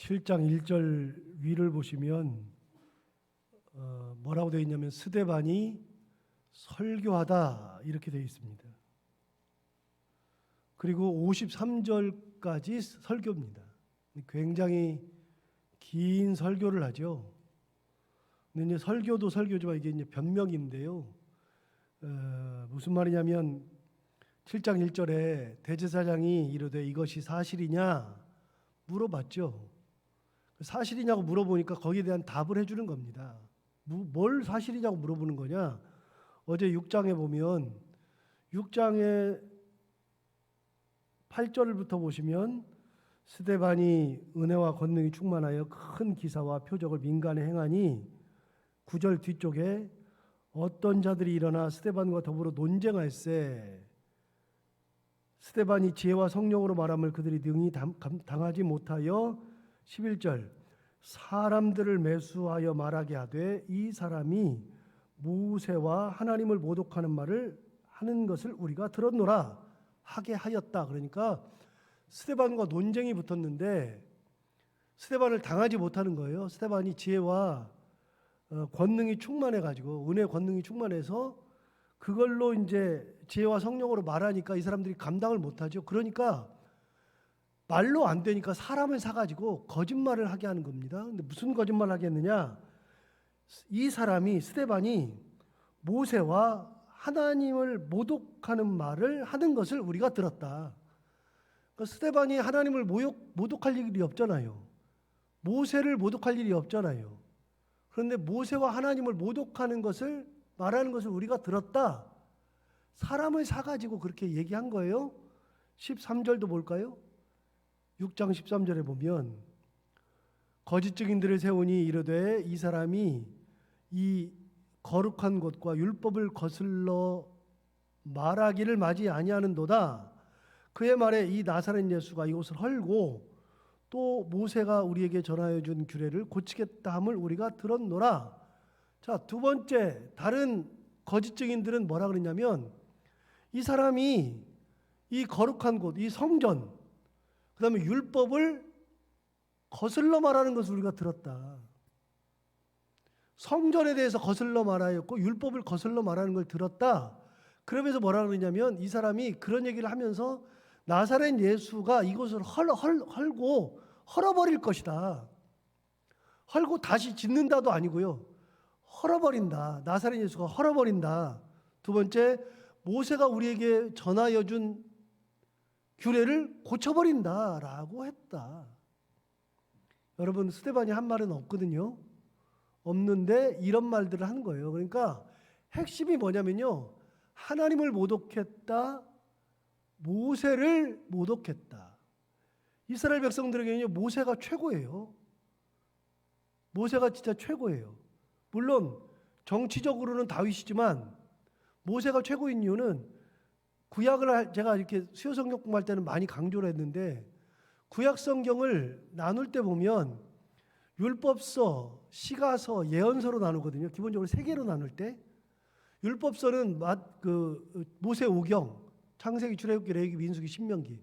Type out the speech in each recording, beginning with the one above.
7장 1절 위를 보시면 뭐라고 되어 있냐면 스데반이 설교하다 이렇게 되어 있습니다. 그리고 53절까지 설교입니다. 굉장히 긴 설교를 하죠. 근데 이제 설교도 설교지만 이게 이제 변명인데요. 무슨 말이냐면 7장 1절에 대제사장이 이르되 이것이 사실이냐 물어봤죠. 사실이냐고 물어보니까 거기에 대한 답을 해주는 겁니다. 뭘 사실이냐고 물어보는 거냐? 어제 6장에 보면 6장의 8절부터 보시면 스데반이 은혜와 권능이 충만하여 큰 기사와 표적을 민간에 행하니 9절 뒤쪽에 어떤 자들이 일어나 스데반과 더불어 논쟁할세 스데반이 지혜와 성령으로 말함을 그들이 능히 당하지 못하여 11절 사람들을 매수하여 말하게 하되 이 사람이 모세와 하나님을 모독하는 말을 하는 것을 우리가 들었노라 하게 하였다. 그러니까 스데반과 논쟁이 붙었는데 스데반을 당하지 못하는 거예요. 스데반이 지혜와 권능이 충만해 가지고 은혜 권능이 충만해서 그걸로 이제 지혜와 성령으로 말하니까 이 사람들이 감당을 못하죠. 그러니까 말로 안 되니까 사람을 사가지고 거짓말을 하게 하는 겁니다. 근데 무슨 거짓말을 하겠느냐? 이 사람이 스데반이 모세와 하나님을 모독하는 말을 하는 것을 우리가 들었다. 그러니까 스데반이 하나님을 모독할 일이 없잖아요. 모세를 모독할 일이 없잖아요. 그런데 모세와 하나님을 모독하는 것을 말하는 것을 우리가 들었다. 사람을 사가지고 그렇게 얘기한 거예요. 13절도 볼까요? 6장 13절에 보면 거짓 증인들을 세우니 이르되 이 사람이 이 거룩한 곳과 율법을 거슬러 말하기를 마지 아니하는도다. 그의 말에 이 나사렛 예수가 이곳을 헐고 또 모세가 우리에게 전하여 준 규례를 고치겠다 함을 우리가 들었노라. 자, 두 번째 다른 거짓 증인들은 뭐라 그랬냐면 이 사람이 이 거룩한 곳, 이 성전, 그 다음에 율법을 거슬러 말하는 것을 우리가 들었다. 성전에 대해서 거슬러 말하였고 율법을 거슬러 말하는 걸 들었다. 그러면서 뭐라 그러냐면 이 사람이 그런 얘기를 하면서 나사렛 예수가 이곳을 헐고 헐어버릴 것이다. 헐고 다시 짓는다도 아니고요. 헐어버린다. 나사렛 예수가 헐어버린다. 두 번째, 모세가 우리에게 전하여 준 규례를 고쳐버린다라고 했다. 여러분, 스데반이 한 말은 없거든요. 없는데 이런 말들을 하는 거예요. 그러니까 핵심이 뭐냐면요. 하나님을 모독했다. 모세를 모독했다. 이스라엘 백성들에게는요. 모세가 최고예요. 모세가 진짜 최고예요. 물론 정치적으로는 다윗이지만 모세가 최고인 이유는 구약을 제가 이렇게 수요 성경 공부할 때는 많이 강조를 했는데 구약 성경을 나눌 때 보면 율법서, 시가서, 예언서로 나누거든요. 기본적으로 세 개로 나눌 때 율법서는 모세 오경, 창세기, 출애굽기, 레위기, 민수기, 신명기.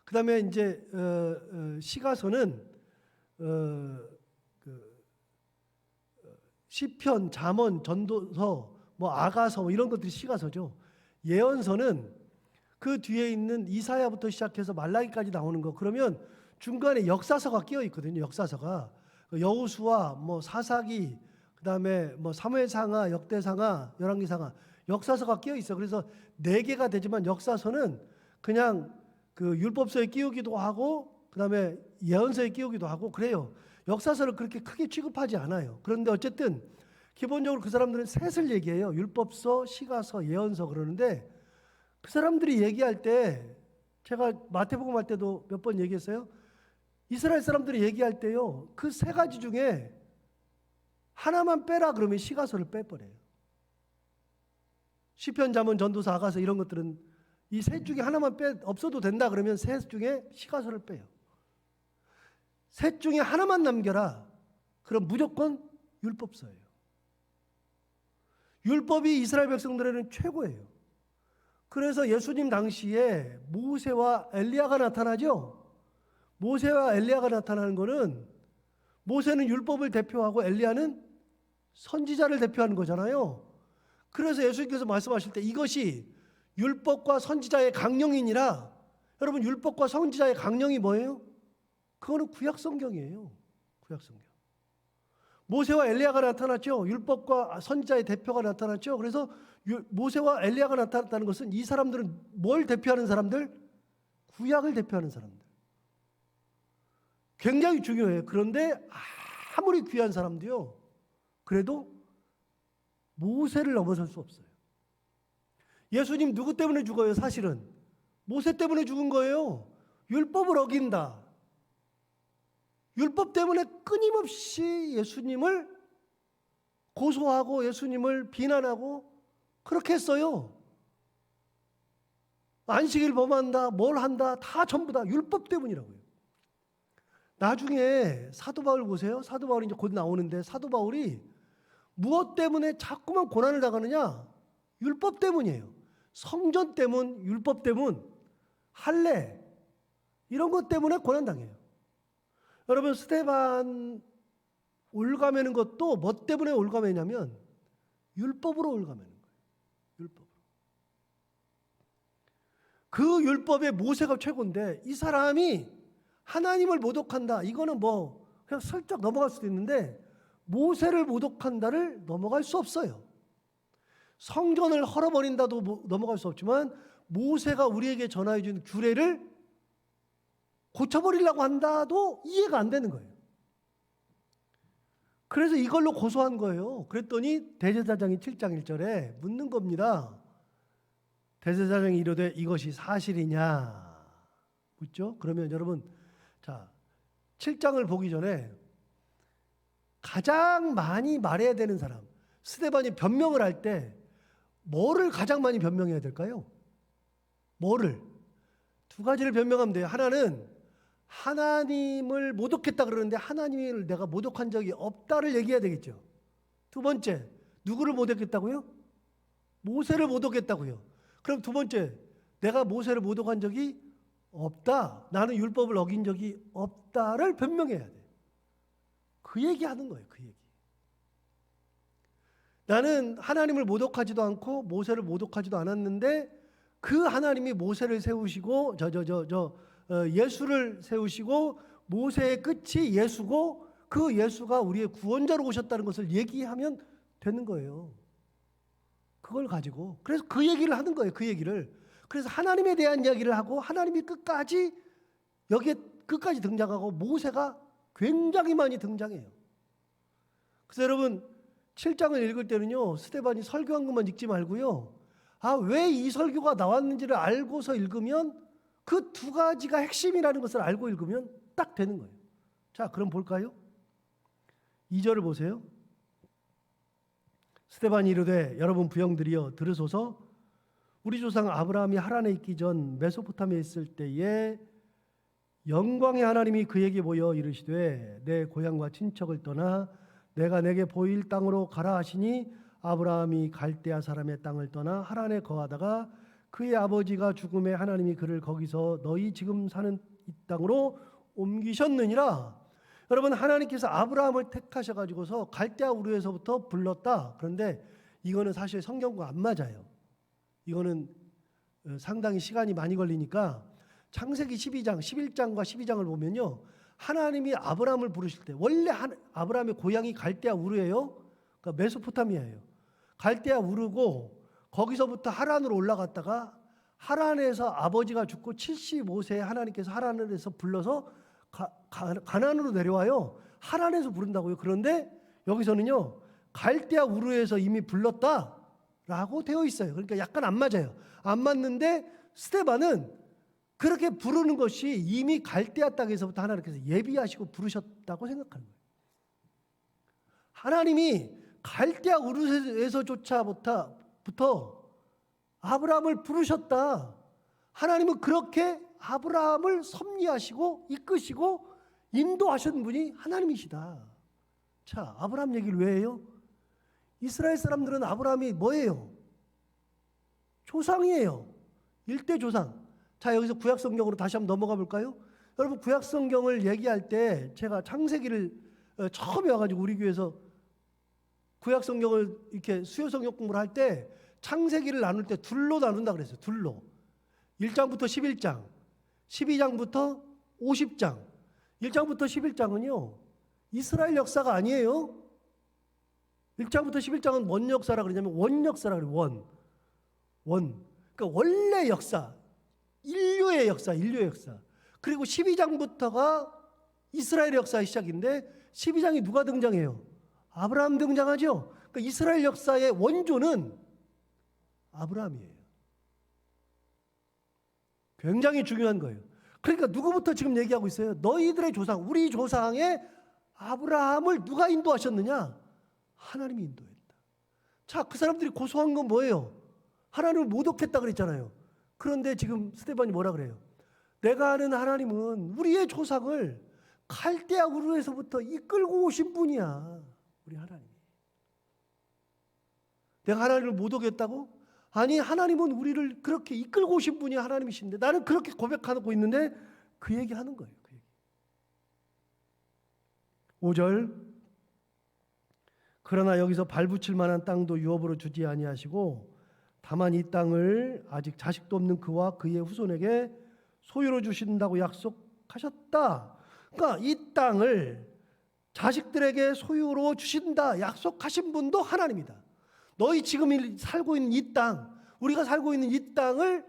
그다음에 이제 시가서는 시편, 잠언, 전도서, 아가서 이런 것들이 시가서죠. 예언서는 그 뒤에 있는 이사야부터 시작해서 말라기까지 나오는 거. 그러면 중간에 역사서가 끼어 있거든요. 역사서가 여호수아, 사사기, 그다음에 사무엘상하, 역대상하, 열왕기상하 역사서가 끼어 있어. 그래서 4개가 되지만 역사서는 그냥 그 율법서에 끼우기도 하고 그다음에 예언서에 끼우기도 하고 그래요. 역사서를 그렇게 크게 취급하지 않아요. 그런데 어쨌든 기본적으로 그 사람들은 셋을 얘기해요. 율법서, 시가서, 예언서 그러는데 그 사람들이 얘기할 때 제가 마태복음 할 때도 몇 번 얘기했어요. 이스라엘 사람들이 얘기할 때요. 그 3가지 중에 하나만 빼라 그러면 시가서를 빼버려요. 시편, 잠언, 전도서, 아가서 이런 것들은 이 셋 중에 하나만 없어도 된다 그러면 셋 중에 시가서를 빼요. 셋 중에 하나만 남겨라. 그럼 무조건 율법서예요. 율법이 이스라엘 백성들에게는 최고예요. 그래서 예수님 당시에 모세와 엘리야가 나타나죠. 모세와 엘리야가 나타나는 것은 모세는 율법을 대표하고 엘리야는 선지자를 대표하는 거잖아요. 그래서 예수님께서 말씀하실 때 이것이 율법과 선지자의 강령이니라. 여러분, 율법과 선지자의 강령이 뭐예요? 그거는 구약성경이에요. 구약성경. 모세와 엘리야가 나타났죠. 율법과 선지자의 대표가 나타났죠. 그래서 모세와 엘리야가 나타났다는 것은 이 사람들은 뭘 대표하는 사람들? 구약을 대표하는 사람들. 굉장히 중요해요. 그런데 아무리 귀한 사람도요, 그래도 모세를 넘어설 수 없어요. 예수님 누구 때문에 죽어요? 사실은 모세 때문에 죽은 거예요. 율법을 어긴다. 율법 때문에 끊임없이 예수님을 고소하고 예수님을 비난하고 그렇게 했어요. 안식일 범한다, 뭘 한다, 다 전부 다 율법 때문이라고요. 나중에 사도 바울 보세요. 사도 바울이 이제 곧 나오는데 사도 바울이 무엇 때문에 자꾸만 고난을 당하느냐? 율법 때문이에요. 성전 때문, 율법 때문, 할례 이런 것 때문에 고난 당해요. 여러분, 스데반 올가매는 것도 뭐 때문에 올가매냐면 율법으로 올가매는 거예요. 율법으로. 그 율법의 모세가 최고인데 이 사람이 하나님을 모독한다. 이거는 뭐 그냥 슬쩍 넘어갈 수도 있는데 모세를 모독한다를 넘어갈 수 없어요. 성전을 헐어버린다도 넘어갈 수 없지만 모세가 우리에게 전하여 준 규례를 고쳐버리려고 한다도 이해가 안 되는 거예요. 그래서 이걸로 고소한 거예요. 그랬더니 대제사장이 7장 1절에 묻는 겁니다. 대제사장이 이르되 이것이 사실이냐 묻죠. 그러면 여러분, 자, 7장을 보기 전에 가장 많이 말해야 되는 사람, 스데반이 변명을 할 때 뭐를 가장 많이 변명해야 될까요? 뭐를? 두 가지를 변명하면 돼요. 하나는 하나님을 모독했다 그러는데 하나님을 내가 모독한 적이 없다를 얘기해야 되겠죠. 두 번째, 누구를 모독했다고요? 모세를 모독했다고요. 그럼 두 번째, 내가 모세를 모독한 적이 없다. 나는 율법을 어긴 적이 없다를 변명해야 돼. 그 얘기하는 거예요. 그 얘기. 나는 하나님을 모독하지도 않고 모세를 모독하지도 않았는데 그 하나님이 모세를 세우시고 예수를 세우시고 모세의 끝이 예수고 그 예수가 우리의 구원자로 오셨다는 것을 얘기하면 되는 거예요. 그걸 가지고. 그래서 그 얘기를 하는 거예요. 그 얘기를. 그래서 하나님에 대한 이야기를 하고 하나님이 끝까지 여기에 끝까지 등장하고 모세가 굉장히 많이 등장해요. 그래서 여러분 7장을 읽을 때는요, 스데반이 설교한 것만 읽지 말고요, 왜 이 설교가 나왔는지를 알고서 읽으면 그 두 가지가 핵심이라는 것을 알고 읽으면 딱 되는 거예요. 자, 그럼 볼까요? 2절을 보세요. 스데반이 이르되 여러분 부형들이여 들으소서. 우리 조상 아브라함이 하란에 있기 전 메소포타미아에 있을 때에 영광의 하나님이 그에게 보여 이르시되 내 고향과 친척을 떠나 내가 내게 보일 땅으로 가라 하시니 아브라함이 갈대아 사람의 땅을 떠나 하란에 거하다가 그의 아버지가 죽음에 하나님이 그를 거기서 너희 지금 사는 이 땅으로 옮기셨느니라. 여러분, 하나님께서 아브라함을 택하셔가지고서 갈대아 우르에서부터 불렀다. 그런데 이거는 사실 성경과 안 맞아요. 이거는 상당히 시간이 많이 걸리니까 창세기 12장, 11장과 12장을 보면요, 하나님이 아브라함을 부르실 때 원래 아브라함의 고향이 갈대아 우르예요. 그러니까 메소포타미아예요. 갈대아 우르고 거기서부터 하란으로 올라갔다가 하란에서 아버지가 죽고 75세에 하나님께서 하란에서 불러서 가나안으로 내려와요. 하란에서 부른다고요. 그런데 여기서는요, 갈대아 우르에서 이미 불렀다라고 되어 있어요. 그러니까 약간 안 맞아요. 안 맞는데 스데반은 그렇게 부르는 것이 이미 갈대아 땅에서부터 하나님께서 예비하시고 부르셨다고 생각하는 거예요. 하나님이 갈대아 우르에서조차부터 아브라함을 부르셨다. 하나님은 그렇게 아브라함을 섭리하시고 이끄시고 인도하신 분이 하나님이시다. 자, 아브라함 얘기를 왜 해요? 이스라엘 사람들은 아브라함이 뭐예요? 조상이에요. 일대 조상. 자, 여기서 구약성경으로 다시 한번 넘어가 볼까요? 여러분, 구약성경을 얘기할 때 제가 창세기를 처음에 와가지고 우리 교회에서 구약 성경을 이렇게 수요 성경 공부를 할 때 창세기를 나눌 때 둘로 나눈다 그랬어요. 둘로. 1장부터 11장, 12장부터 50장. 1장부터 11장은요, 이스라엘 역사가 아니에요. 1장부터 11장은 뭔 역사라 그러냐면 원 역사라 그래요. 원. 그러니까 원래 역사, 인류의 역사. 그리고 12장부터가 이스라엘 역사의 시작인데 12장이 누가 등장해요? 아브라함 등장하죠. 그러니까 이스라엘 역사의 원조는 아브라함이에요. 굉장히 중요한 거예요. 그러니까 누구부터 지금 얘기하고 있어요? 너희들의 조상, 우리 조상의 아브라함을 누가 인도하셨느냐? 하나님이 인도했다. 자, 그 사람들이 고소한 건 뭐예요? 하나님을 모독했다 그랬잖아요. 그런데 지금 스데반이 뭐라 그래요? 내가 아는 하나님은 우리의 조상을 갈대아 우르에서부터 이끌고 오신 분이야. 우리 하나님이. 내가 하나님을 모독했다고? 아니, 하나님은 우리를 그렇게 이끌고 오신 분이 하나님이신데 나는 그렇게 고백하고 있는데 그 얘기하는 거예요. 그 얘기. 5절 그러나 여기서 발붙일 만한 땅도 유업으로 주지 아니하시고 다만 이 땅을 아직 자식도 없는 그와 그의 후손에게 소유로 주신다고 약속하셨다. 그러니까 이 땅을 자식들에게 소유로 주신다 약속하신 분도 하나님이다. 너희 지금 살고 있는 이 땅, 우리가 살고 있는 이 땅을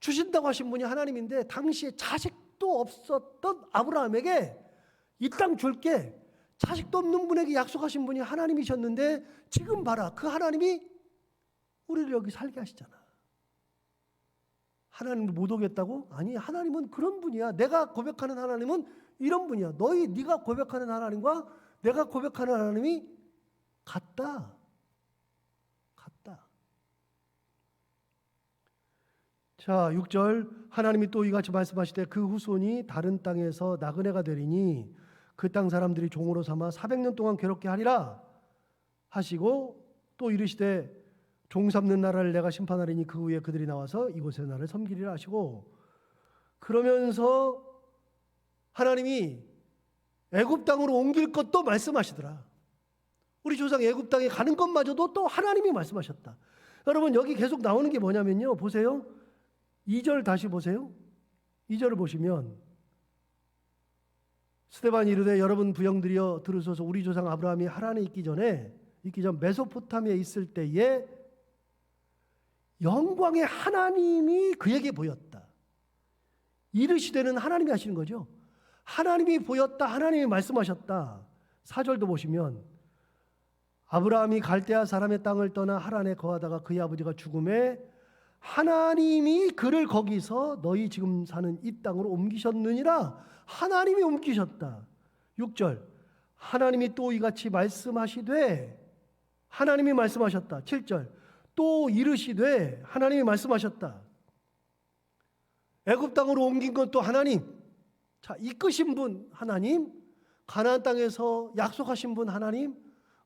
주신다고 하신 분이 하나님인데 당시에 자식도 없었던 아브라함에게 이 땅 줄게, 자식도 없는 분에게 약속하신 분이 하나님이셨는데 지금 봐라, 그 하나님이 우리를 여기 살게 하시잖아. 하나님을 못 오겠다고? 아니, 하나님은 그런 분이야. 내가 고백하는 하나님은 이런 분이야. 네가 고백하는 하나님과 내가 고백하는 하나님이 같다. 자, 6절 하나님이 또 이같이 말씀하시되 그 후손이 다른 땅에서 나그네가 되리니 그 땅 사람들이 종으로 삼아 400년 동안 괴롭게 하리라 하시고 또 이르시되 종 삼는 나라를 내가 심판하리니 그 후에 그들이 나와서 이곳에 나를 섬기리라 하시고, 그러면서 하나님이 애굽 땅으로 옮길 것도 말씀하시더라. 우리 조상 애굽 땅에 가는 것마저도 또 하나님이 말씀하셨다. 여러분, 여기 계속 나오는 게 뭐냐면요, 보세요. 2절 다시 보세요. 2절을 보시면 스데반이 이르되 여러분 부영들이여 들으소서. 우리 조상 아브라함이 하란에 있기 전 메소포타미아에 있을 때에 영광의 하나님이 그에게 보였다. 이르시되는 하나님이 하시는 거죠. 하나님이 보였다, 하나님이 말씀하셨다. 4절도 보시면 아브라함이 갈대아 사람의 땅을 떠나 하란에 거하다가 그의 아버지가 죽음에 하나님이 그를 거기서 너희 지금 사는 이 땅으로 옮기셨느니라. 하나님이 옮기셨다. 6절 하나님이 또 이같이 말씀하시되 하나님이 말씀하셨다. 7절 또 이르시되 하나님이 말씀하셨다. 애굽 땅으로 옮긴 건 또 하나님. 자, 이끄신 분 하나님, 가나안 땅에서 약속하신 분 하나님,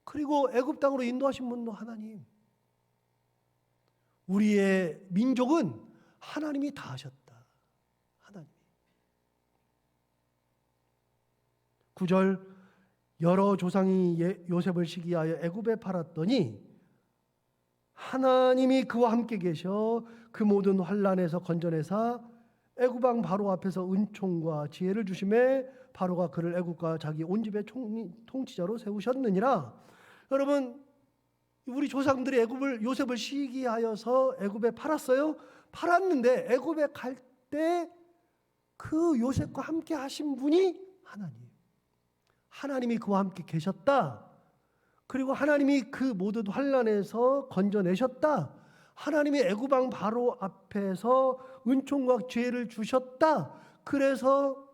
그리고 애굽 땅으로 인도하신 분도 하나님. 우리의 민족은 하나님이 다 하셨다. 하나님. 9절 여러 조상이 요셉을 시기하여 애굽에 팔았더니 하나님이 그와 함께 계셔 그 모든 환난에서 건져내사 애굽 왕 바로 앞에서 은총과 지혜를 주심에 바로가 그를 애굽과 자기 온 집의 통치자로 세우셨느니라. 여러분, 우리 조상들이 요셉을 시기하여서 애굽에 팔았어요. 팔았는데 애굽에 갈 때 그 요셉과 함께 하신 분이 하나님. 하나님이 그와 함께 계셨다. 그리고 하나님이 그 모든 환난에서 건져내셨다. 하나님이 애굽 왕 바로 앞에서 은총과 지혜를 주셨다. 그래서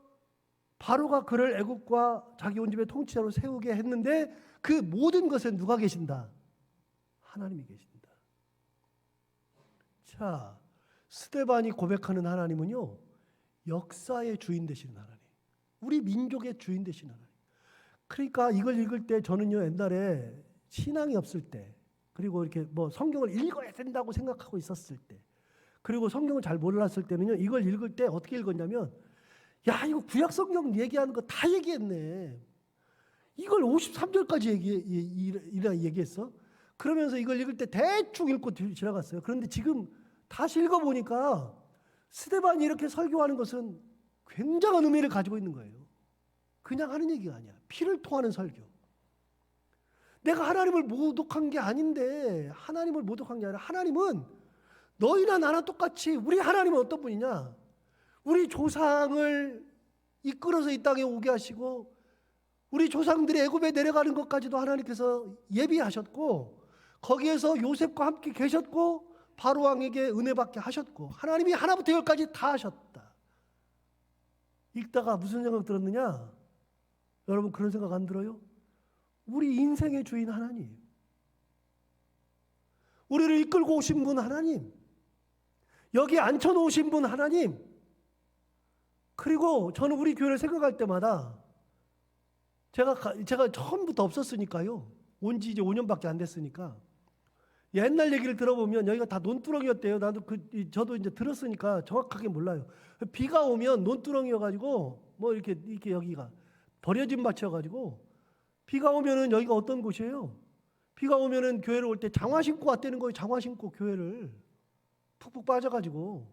바로가 그를 애굽과 자기 온 집의 통치자로 세우게 했는데 그 모든 것에 누가 계신다? 하나님이 계신다. 자, 스데반이 고백하는 하나님은요, 역사의 주인 되시는 하나님, 우리 민족의 주인 되시는 하나님. 그러니까 이걸 읽을 때 저는요, 옛날에 신앙이 없을 때, 그리고 이렇게 뭐 성경을 읽어야 된다고 생각하고 있었을 때, 그리고 성경을 잘 몰랐을 때는요, 이걸 읽을 때 어떻게 읽었냐면, 야, 이거 구약 성경 얘기하는 거 다 얘기했네. 이걸 53절까지 얘기했어. 그러면서 이걸 읽을 때 대충 읽고 지나갔어요. 그런데 지금 다시 읽어보니까 스데반이 이렇게 설교하는 것은 굉장한 의미를 가지고 있는 거예요. 그냥 하는 얘기가 아니야. 피를 통하는 설교. 내가 하나님을 모독한 게 아닌데, 하나님을 모독한 게 아니라 하나님은 너희나 나나 똑같이, 우리 하나님은 어떤 분이냐? 우리 조상을 이끌어서 이 땅에 오게 하시고 우리 조상들이 애굽에 내려가는 것까지도 하나님께서 예비하셨고, 거기에서 요셉과 함께 계셨고, 바로 왕에게 은혜 받게 하셨고, 하나님이 하나부터 열까지 다 하셨다. 읽다가 무슨 생각 들었느냐? 여러분 그런 생각 안 들어요? 우리 인생의 주인 하나님, 우리를 이끌고 오신 분 하나님, 여기 앉혀놓으신 분 하나님. 그리고 저는 우리 교회를 생각할 때마다 제가 처음부터 없었으니까요. 온 지 이제 5년밖에 안 됐으니까 옛날 얘기를 들어보면 여기가 다 논두렁이었대요. 저도 이제 들었으니까 정확하게 몰라요. 비가 오면 논두렁이어가지고 뭐 이렇게 여기가 버려진 밭이어가지고 비가 오면은 여기가 어떤 곳이에요? 비가 오면은 교회를 올 때 장화 신고 왔다는 거예요. 장화 신고 교회를 푹푹 빠져가지고.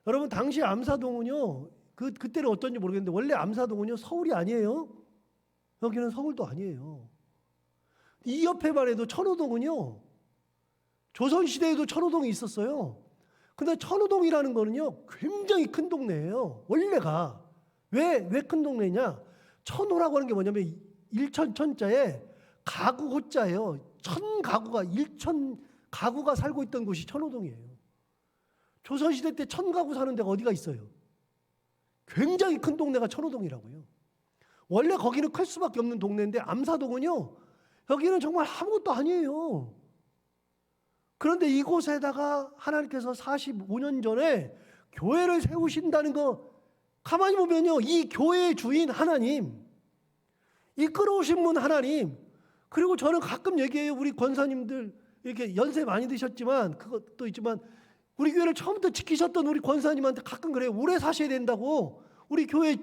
여러분 당시 암사동은요. 그때는 어떤지 모르겠는데 원래 암사동은요 서울이 아니에요. 여기는 서울도 아니에요. 이 옆에만 해도 천호동은요. 조선시대에도 천호동이 있었어요. 근데 천호동이라는 거는요 굉장히 큰 동네예요. 원래가. 왜 큰 동네냐? 천호라고 하는 게 뭐냐면 일천천자에 가구 호자예요. 천 가구가 1천 가구가 살고 있던 곳이 천호동이에요. 조선시대 때 1000가구 사는 데가 어디가 있어요? 굉장히 큰 동네가 천호동이라고요. 원래 거기는 클 수밖에 없는 동네인데 암사동은요. 여기는 정말 아무것도 아니에요. 그런데 이곳에다가 하나님께서 45년 전에 교회를 세우신다는 거 가만히 보면요. 이 교회의 주인 하나님, 이끌어오신 분 하나님, 그리고 저는 가끔 얘기해요. 우리 권사님들 이렇게 연세 많이 드셨지만 그것도 있지만 우리 교회를 처음부터 지키셨던 우리 권사님한테 가끔 그래요. 오래 사셔야 된다고. 우리 교회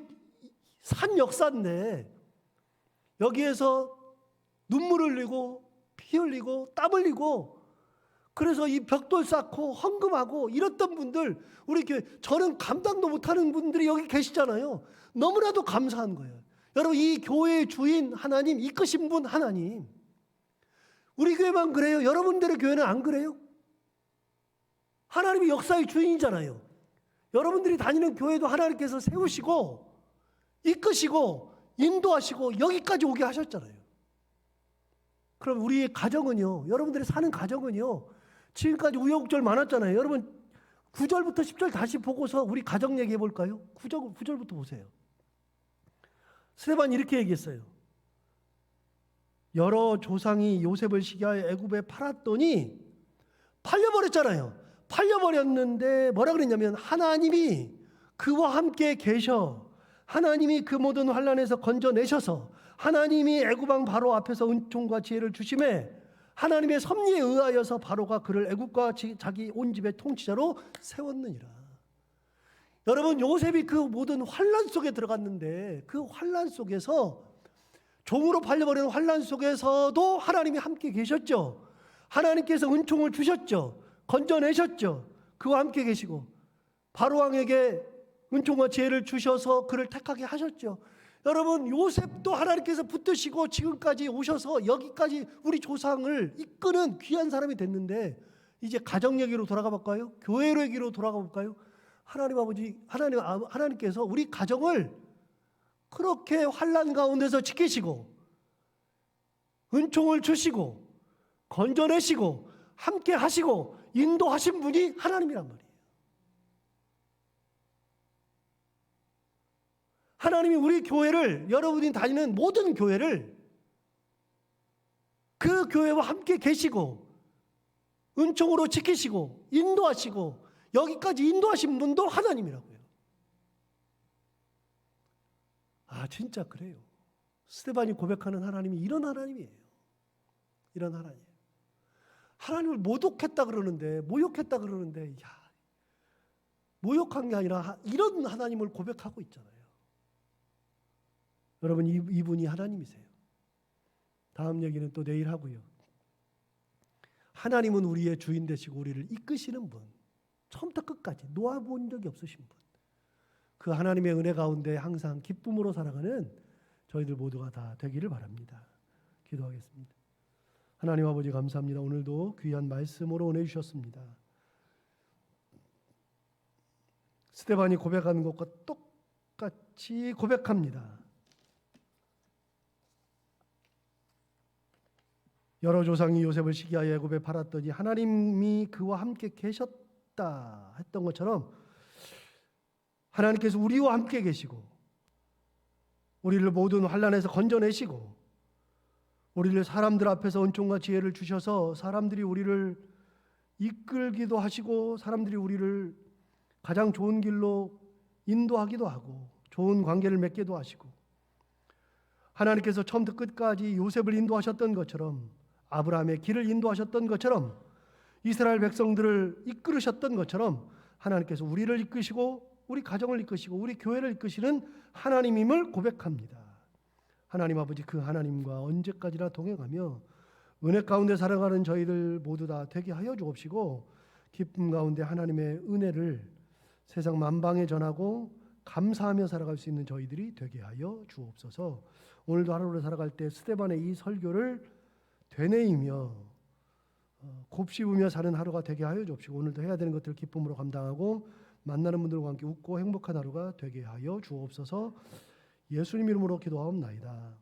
산 역사인데 여기에서 눈물 흘리고 피 흘리고 땀 흘리고 그래서 이 벽돌 쌓고 헌금하고 이랬던 분들, 우리 교회 저는 감당도 못하는 분들이 여기 계시잖아요. 너무나도 감사한 거예요. 여러분 이 교회의 주인 하나님, 이끄신 분 하나님, 우리 교회만 그래요? 여러분들의 교회는 안 그래요? 하나님이 역사의 주인이잖아요. 여러분들이 다니는 교회도 하나님께서 세우시고 이끄시고 인도하시고 여기까지 오게 하셨잖아요. 그럼 우리의 가정은요, 여러분들이 사는 가정은요, 지금까지 우여곡절 많았잖아요. 여러분 9절부터 10절 다시 보고서 우리 가정 얘기해 볼까요? 9절부터 보세요. 스데반이 이렇게 얘기했어요. 여러 조상이 요셉을 시기하여 애굽에 팔았더니 팔려버렸잖아요. 팔려버렸는데 뭐라 그랬냐면 하나님이 그와 함께 계셔, 하나님이 그 모든 환난에서 건져내셔서 하나님이 애굽 왕 바로 앞에서 은총과 지혜를 주심에 하나님의 섭리에 의하여서 바로가 그를 애굽과 자기 온 집의 통치자로 세웠느니라. 여러분 요셉이 그 모든 환난 속에 들어갔는데 그 환난 속에서 종으로 팔려버리는 환난 속에서도 하나님이 함께 계셨죠. 하나님께서 은총을 주셨죠. 건져내셨죠. 그와 함께 계시고 바로 왕에게 은총과 지혜를 주셔서 그를 택하게 하셨죠. 여러분 요셉도 하나님께서 붙드시고 지금까지 오셔서 여기까지 우리 조상을 이끄는 귀한 사람이 됐는데 이제 가정 얘기로 돌아가 볼까요? 교회 얘기로 돌아가 볼까요? 하나님 아버지, 하나님께서 우리 가정을 그렇게 환난 가운데서 지키시고 은총을 주시고 건져내시고 함께 하시고 인도하신 분이 하나님이란 말이에요. 하나님이 우리 교회를, 여러분이 다니는 모든 교회를 그 교회와 함께 계시고 은총으로 지키시고 인도하시고 여기까지 인도하신 분도 하나님이라고요. 아 진짜 그래요. 스데반이 고백하는 하나님이 이런 하나님이에요. 이런 하나님. 하나님을 모독했다 그러는데, 모욕했다 그러는데, 야, 모욕한 게 아니라 이런 하나님을 고백하고 있잖아요. 여러분 이분이 하나님이세요. 다음 얘기는 또 내일 하고요. 하나님은 우리의 주인 되시고 우리를 이끄시는 분, 처음부터 끝까지 놓아본 적이 없으신 분, 그 하나님의 은혜 가운데 항상 기쁨으로 살아가는 저희들 모두가 다 되기를 바랍니다. 기도하겠습니다. 하나님 아버지 감사합니다. 오늘도 귀한 말씀으로 은혜 주셨습니다. 스데반이 고백하는 것과 똑같이 고백합니다. 여러 조상이 요셉을 시기하여 애굽에 팔았더니 하나님이 그와 함께 계셨다 했던 것처럼 하나님께서 우리와 함께 계시고 우리를 모든 환난에서 건져내시고 우리를 사람들 앞에서 은총과 지혜를 주셔서 사람들이 우리를 이끌기도 하시고 사람들이 우리를 가장 좋은 길로 인도하기도 하고 좋은 관계를 맺기도 하시고 하나님께서 처음부터 끝까지 요셉을 인도하셨던 것처럼 아브라함의 길을 인도하셨던 것처럼 이스라엘 백성들을 이끌으셨던 것처럼 하나님께서 우리를 이끄시고 우리 가정을 이끄시고 우리 교회를 이끄시는 하나님임을 고백합니다. 하나님 아버지, 그 하나님과 언제까지나 동행하며 은혜 가운데 살아가는 저희들 모두 다 되게 하여 주옵시고 기쁨 가운데 하나님의 은혜를 세상 만방에 전하고 감사하며 살아갈 수 있는 저희들이 되게 하여 주옵소서. 오늘도 하루를 살아갈 때 스데반의 이 설교를 되뇌이며 곱씹으며 사는 하루가 되게 하여 주옵시고 오늘도 해야 되는 것들을 기쁨으로 감당하고 만나는 분들과 함께 웃고 행복한 하루가 되게 하여 주옵소서. 예수님 이름으로 기도하옵나이다.